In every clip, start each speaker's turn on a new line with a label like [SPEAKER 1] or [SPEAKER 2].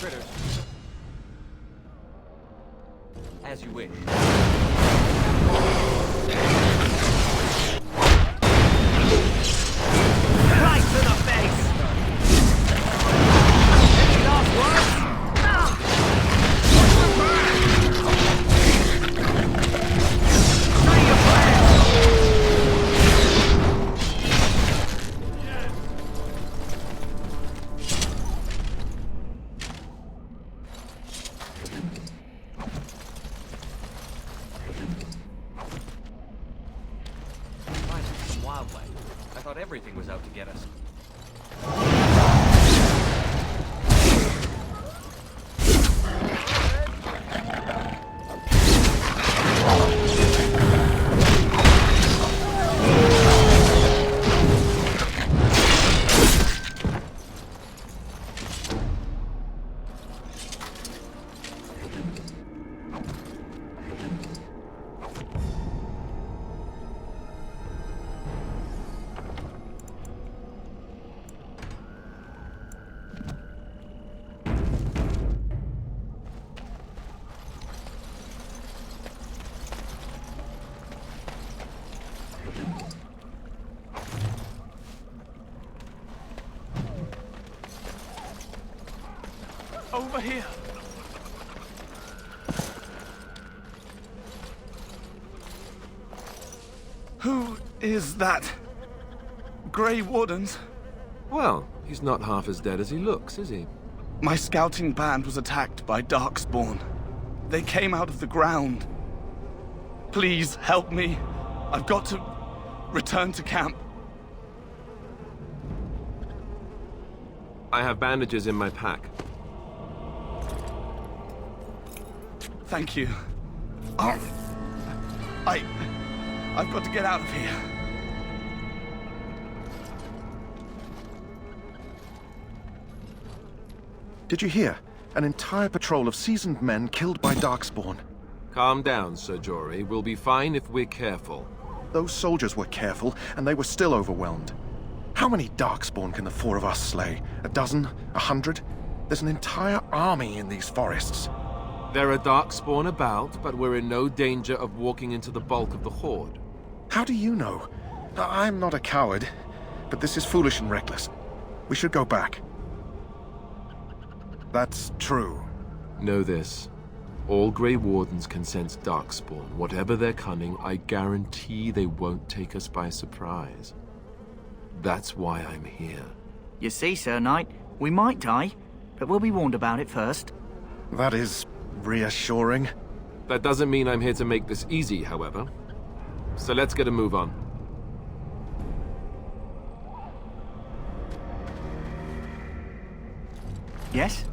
[SPEAKER 1] critters. As you wish.
[SPEAKER 2] Right to the face! Any last words? Say your prayers!
[SPEAKER 1] Wildlife. I thought everything was out to get us.
[SPEAKER 2] Over here. Who is that? Grey Wardens?
[SPEAKER 3] Well, he's not half as dead as he looks, is he?
[SPEAKER 2] My scouting band was attacked by Darkspawn. They came out of the ground. Please help me. I've got to return to camp.
[SPEAKER 3] I have bandages in my pack.
[SPEAKER 2] Thank you. I've got to get out of here.
[SPEAKER 4] Did you hear? An entire patrol of seasoned men killed by Darkspawn.
[SPEAKER 3] Calm down, Sir Jory. We'll be fine if we're careful.
[SPEAKER 4] Those soldiers were careful, and they were still overwhelmed. How many Darkspawn can the four of us slay? A dozen? 100? There's an entire army in these forests.
[SPEAKER 3] There are Darkspawn about, but we're in no danger of walking into the bulk of the Horde.
[SPEAKER 4] How do you know? I'm not a coward, but this is foolish and reckless. We should go back. That's true.
[SPEAKER 3] Know this. All Grey Wardens can sense Darkspawn. Whatever their cunning, I guarantee they won't take us by surprise. That's why I'm here.
[SPEAKER 5] You see, Sir Knight, we might die, but we'll be warned about it first.
[SPEAKER 4] That is reassuring.
[SPEAKER 3] That doesn't mean I'm here to make this easy, however. So let's get a move on.
[SPEAKER 5] Yes?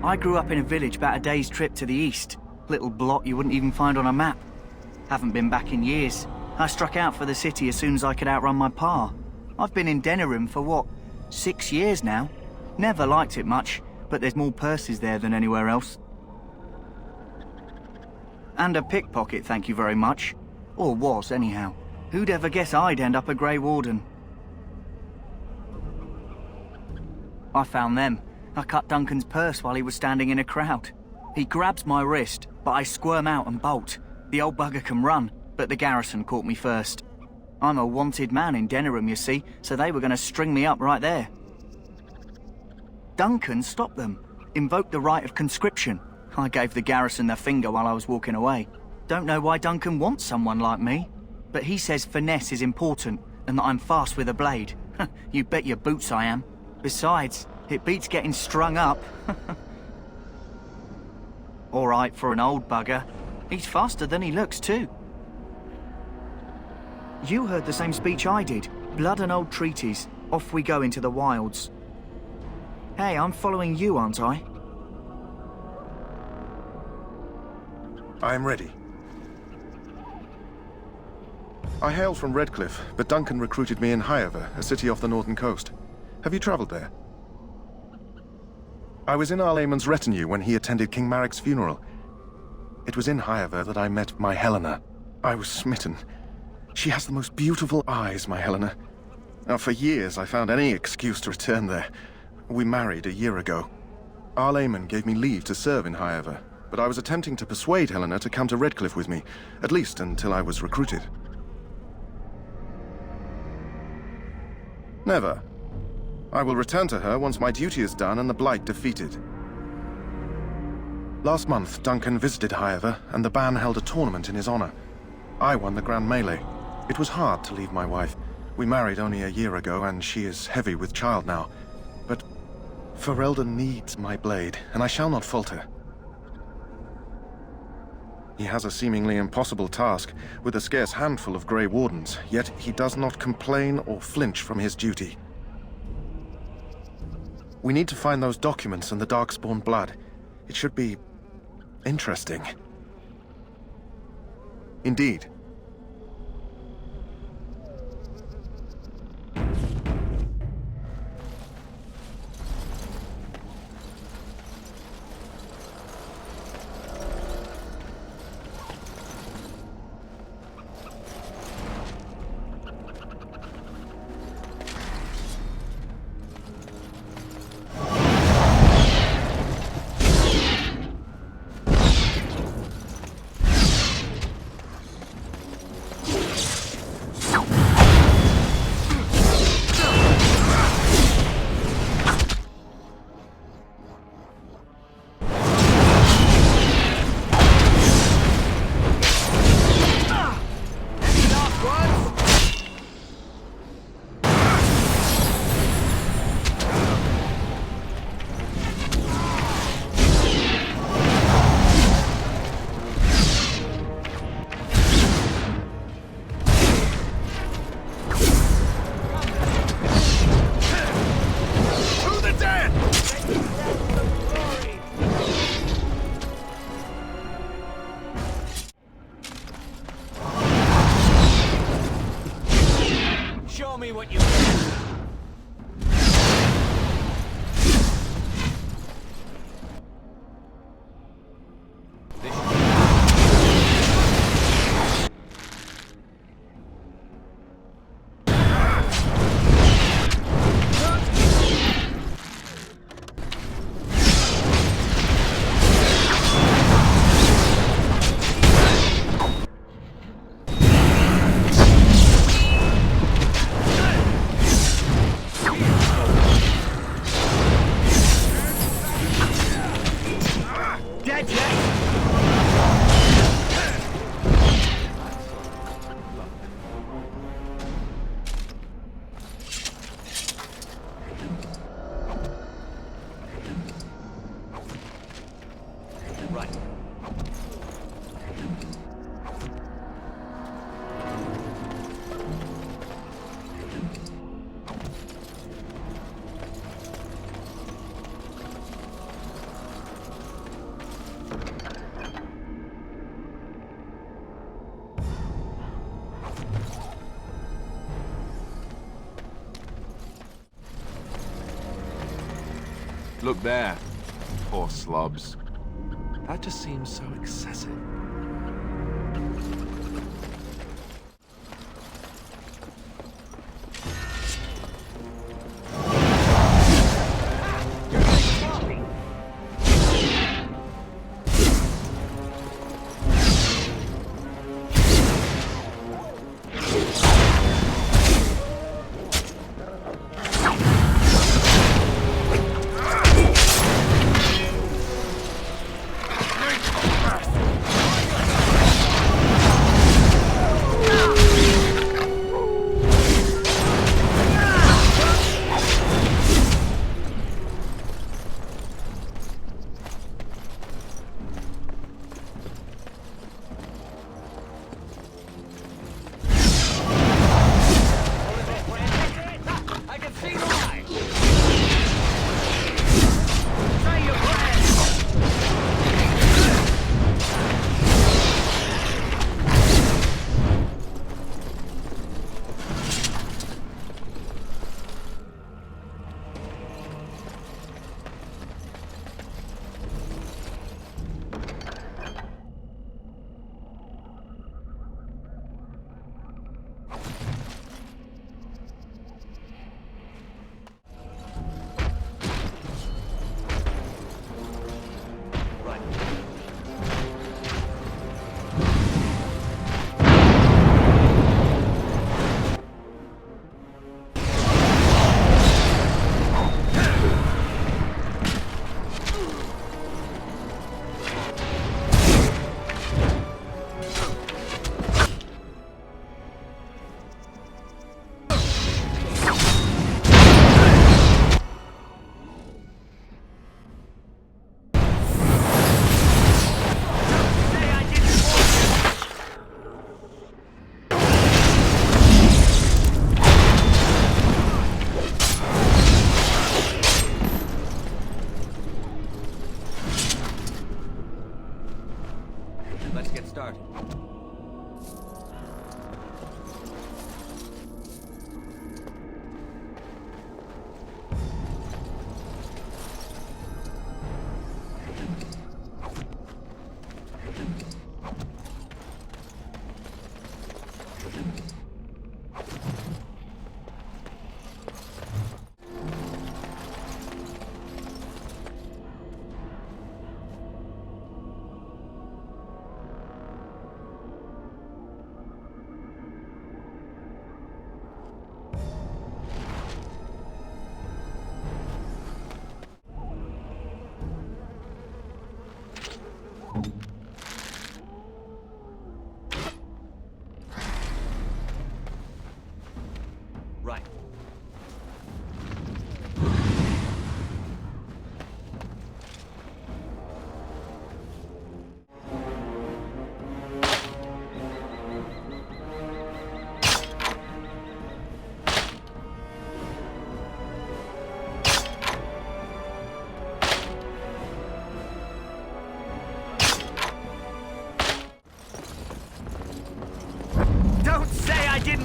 [SPEAKER 5] I grew up in a village about a day's trip to the east. Little blot you wouldn't even find on a map. Haven't been back in years. I struck out for the city as soon as I could outrun my pa. I've been in Denerim for what, 6 years now? Never liked it much, but there's more purses there than anywhere else. And a pickpocket, thank you very much. Or was, anyhow. Who'd ever guess I'd end up a Grey Warden? I found them. I cut Duncan's purse while he was standing in a crowd. He grabs my wrist, but I squirm out and bolt. The old bugger can run, but the garrison caught me first. I'm a wanted man in Denerim, you see, so they were going to string me up right there. Duncan stopped them, invoked the right of conscription. I gave the garrison the finger while I was walking away. Don't know why Duncan wants someone like me, but he says finesse is important and that I'm fast with a blade. You bet your boots I am. Besides, it beats getting strung up. All right for an old bugger. He's faster than he looks too. You heard the same speech I did. Blood and old treaties. Off we go into the wilds. Hey, I'm following you, aren't I?
[SPEAKER 4] I'm ready. I hail from Redcliffe, but Duncan recruited me in Highever, a city off the northern coast. Have you traveled there? I was in Arlayman's retinue when he attended King Maric's funeral. It was in Highever that I met my Helena. I was smitten. She has the most beautiful eyes, my Helena. Now, for years, I found any excuse to return there. We married a year ago. Our layman gave me leave to serve in Highever, but I was attempting to persuade Helena to come to Redcliffe with me, at least until I was recruited. Never. I will return to her once my duty is done and the Blight defeated. Last month, Duncan visited Highever, and the band held a tournament in his honor. I won the Grand Melee. It was hard to leave my wife. We married only a year ago, and she is heavy with child now. But Ferelden needs my blade, and I shall not falter. He has a seemingly impossible task, with a scarce handful of Grey Wardens, yet he does not complain or flinch from his duty. We need to find those documents and the Darkspawn blood. It should be interesting. Indeed.
[SPEAKER 1] Show me what you
[SPEAKER 3] Look there. Poor slobs. That just seems so excessive.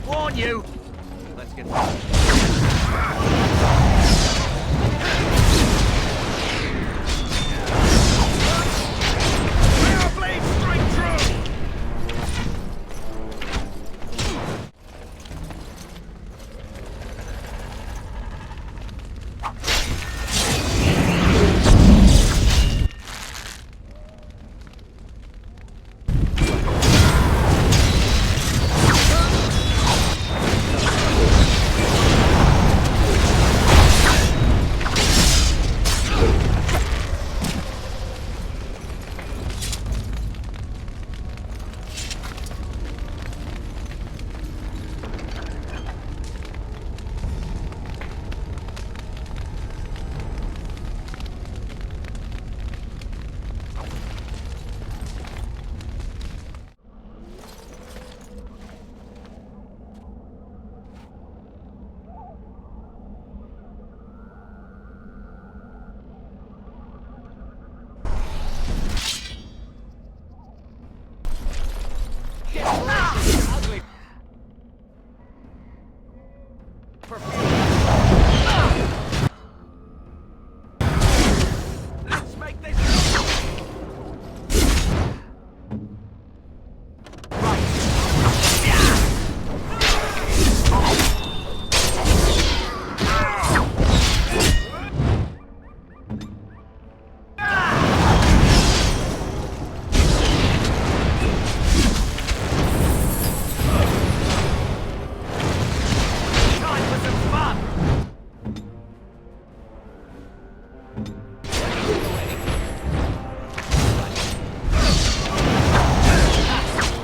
[SPEAKER 5] didn't warn you!
[SPEAKER 1] Let's get
[SPEAKER 5] Blade straight through!
[SPEAKER 1] ugly. Let's make this.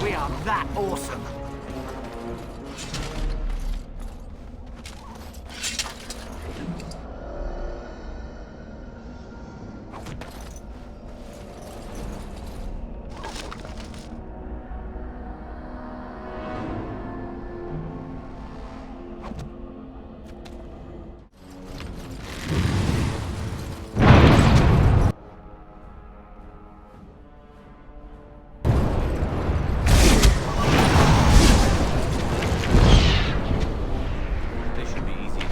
[SPEAKER 5] We are that awesome!
[SPEAKER 1] This should be easy.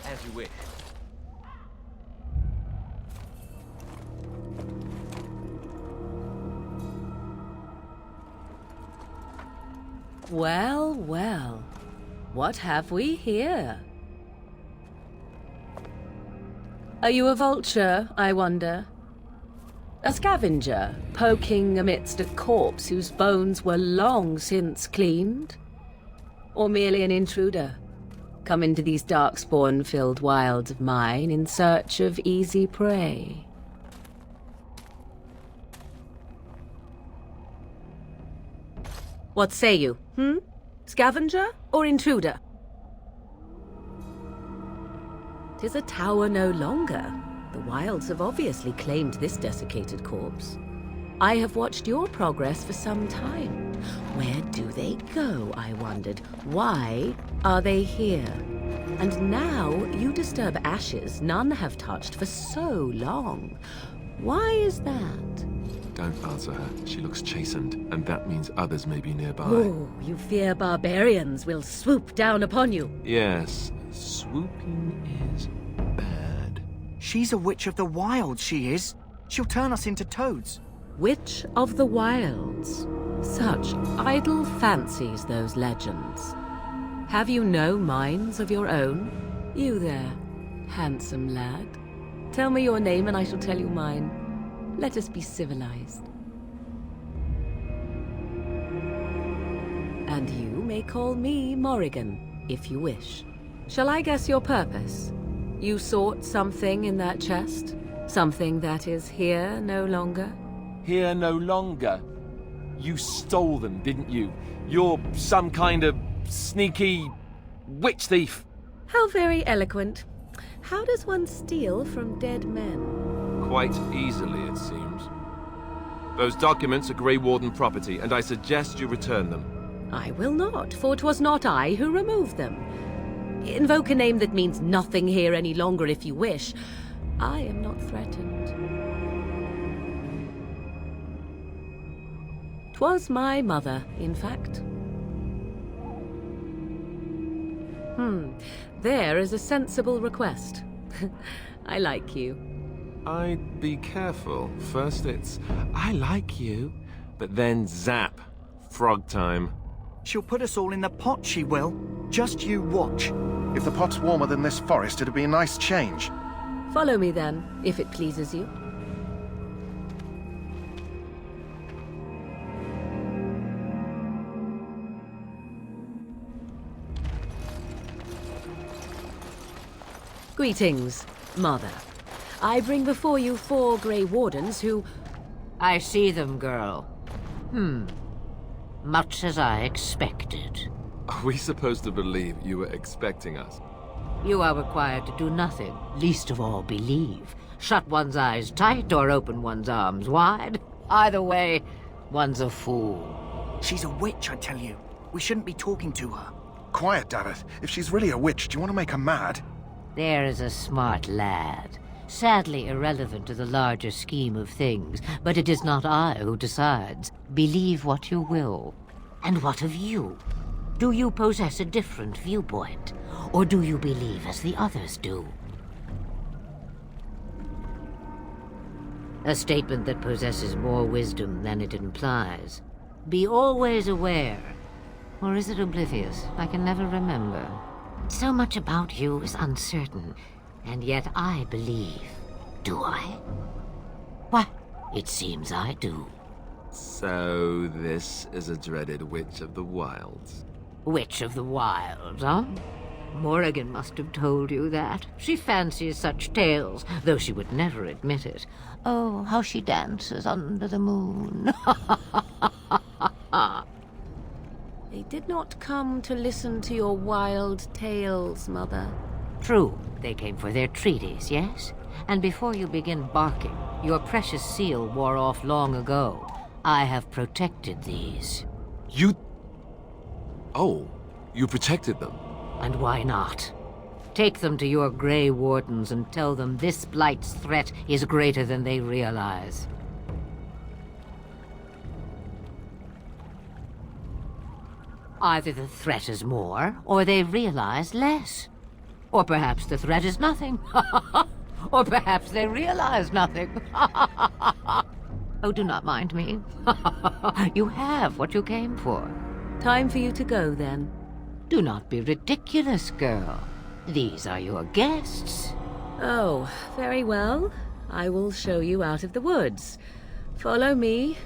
[SPEAKER 1] As you wish.
[SPEAKER 6] Well, well. What have we here? Are you a vulture, I wonder? A scavenger, poking amidst a corpse whose bones were long since cleaned? Or merely an intruder, come into these darkspawn-filled wilds of mine in search of easy prey? What say you, Scavenger or intruder? 'Tis a tower no longer. The wilds have obviously claimed this desiccated corpse. I have watched your progress for some time. Where do they go, I wondered? Why are they here? And now you disturb ashes none have touched for so long. Why is that?
[SPEAKER 3] Don't answer her. She looks chastened, and that means others may be nearby.
[SPEAKER 6] Oh, you fear barbarians will swoop down upon you.
[SPEAKER 3] Yes, swooping is bad.
[SPEAKER 5] She's a witch of the wilds, she is. She'll turn us into toads.
[SPEAKER 6] Witch of the Wilds. Such idle fancies, those legends. Have you no minds of your own? You there, handsome lad. Tell me your name and I shall tell you mine. Let us be civilized. And you, may call me Morrigan, if you wish. Shall I guess your purpose? You sought something in that chest? Something that is here no longer?
[SPEAKER 3] Here no longer. You stole them, didn't you? You're some kind of sneaky witch thief.
[SPEAKER 6] How very eloquent. How does one steal from dead men?
[SPEAKER 3] Quite easily, it seems. Those documents are Grey Warden property, and I suggest you return them.
[SPEAKER 6] I will not, for 'twas not I who removed them. Invoke a name that means nothing here any longer if you wish. I am not threatened. 'Twas my mother, in fact. There is a sensible request. I like you.
[SPEAKER 3] I'd be careful. First it's, I like you, but then zap. Frog time.
[SPEAKER 5] She'll put us all in the pot, she will. Just you watch.
[SPEAKER 4] If the pot's warmer than this forest, it'd be a nice change.
[SPEAKER 6] Follow me then, if it pleases you. Greetings, Mother. I bring before you 4 Grey Wardens who...
[SPEAKER 7] I see them, girl. Much as I expected.
[SPEAKER 3] Are we supposed to believe you were expecting us?
[SPEAKER 7] You are required to do nothing, least of all believe. Shut one's eyes tight or open one's arms wide. Either way, one's a fool.
[SPEAKER 5] She's a witch, I tell you. We shouldn't be talking to her.
[SPEAKER 4] Quiet, Davith. If she's really a witch, do you want to make her mad?
[SPEAKER 7] There is a smart lad. Sadly irrelevant to the larger scheme of things, but it is not I who decides. Believe what you will. And what of you? Do you possess a different viewpoint? Or do you believe as the others do? A statement that possesses more wisdom than it implies. Be always aware. Or is it oblivious? I can never remember. So much about you is uncertain, and yet I believe. Do I? Why, it seems I do.
[SPEAKER 3] So this is a dreaded Witch of the Wilds.
[SPEAKER 7] Witch of the Wilds, huh? Morrigan must have told you that. She fancies such tales, though she would never admit it. Oh, how she dances under the moon.
[SPEAKER 6] They did not come to listen to your wild tales, Mother.
[SPEAKER 7] True, they came for their treaties, yes? And before you begin barking, your precious seal wore off long ago. I have protected these.
[SPEAKER 3] You... Oh, you protected them.
[SPEAKER 7] And why not? Take them to your Grey Wardens and tell them this Blight's threat is greater than they realize. Either the threat is more, or they realize less. Or perhaps the threat is nothing. Or perhaps they realize nothing. Oh, do not mind me. You have what you came for.
[SPEAKER 6] Time for you to go, then.
[SPEAKER 7] Do not be ridiculous, girl. These are your guests.
[SPEAKER 6] Oh, very well. I will show you out of the woods. Follow me,